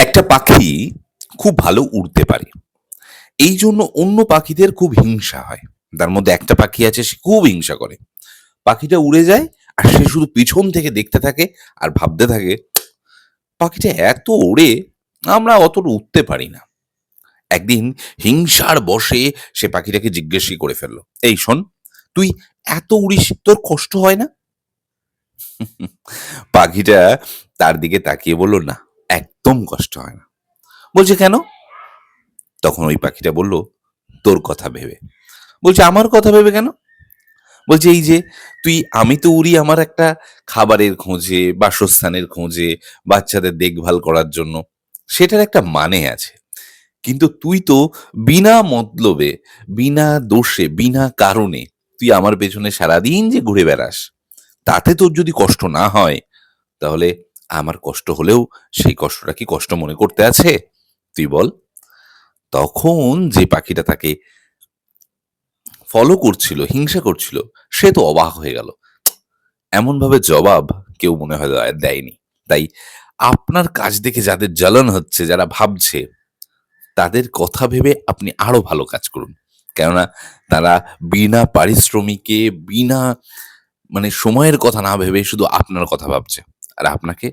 একটা পাখি খুব ভালো উড়তে পারে। এই জন্য অন্য পাখিদের খুব হিংসা হয়। তার মধ্যে একটা পাখি আছে সে খুব হিংসা করে। পাখিটা উড়ে যায় আর সে শুধু পিছন থেকে দেখতে থাকে আর ভাবতে থাকে, পাখিটা এত ওড়ে, আমরা অতটা উঠতে পারি না। একদিন হিংসার বশে সে পাখিটাকে জিজ্ঞেসই করে ফেললো, এই শোন, তুই এত উড়িস, তোর কষ্ট হয় না? পাখিটা তার দিকে তাকিয়ে বলল, না, একদম কষ্ট হয় না। বলছে, কেন? তখন ওই পাখিটা বলল, তোর কথা ভেবে। বলছে, আমার কথা ভেবে কেন? বলছে, এই যে আমি তো উড়ি আমার একটা খাবারের খোঁজে, বাসস্থানের খোঁজে, বাচ্চাদের দেখভাল করার জন্য। সেটার একটা মানে আছে। কিন্তু তুই তো বিনা মতলবে, বিনা দোষে, বিনা কারণে তুই আমার পেছনে সারাদিন যে ঘুরে বেড়াস, তাতে তোর যদি কষ্ট না হয়, তাহলে আমার কষ্ট হলেও সেই কষ্টটা কি কষ্ট মনে করতে আছে? তুই বল। তখন যে পাখিটা তাকে ফলো করছিল, হিংসা করছিল, সে তো অবাক হয়ে গেল। এমনভাবে জবাব কেউ মনে হয় দেয়নি। তাই আপনার কাজ দেখে যাদের জ্বলন হচ্ছে, যারা ভাবছে, তাদের কথা ভেবে আপনি আরো ভালো কাজ করুন। কেননা তারা বিনা পারিশ্রমিকে, বিনা সময়ের কথা না ভেবে শুধু আপনার কথা ভাবছে। আর আপনাকে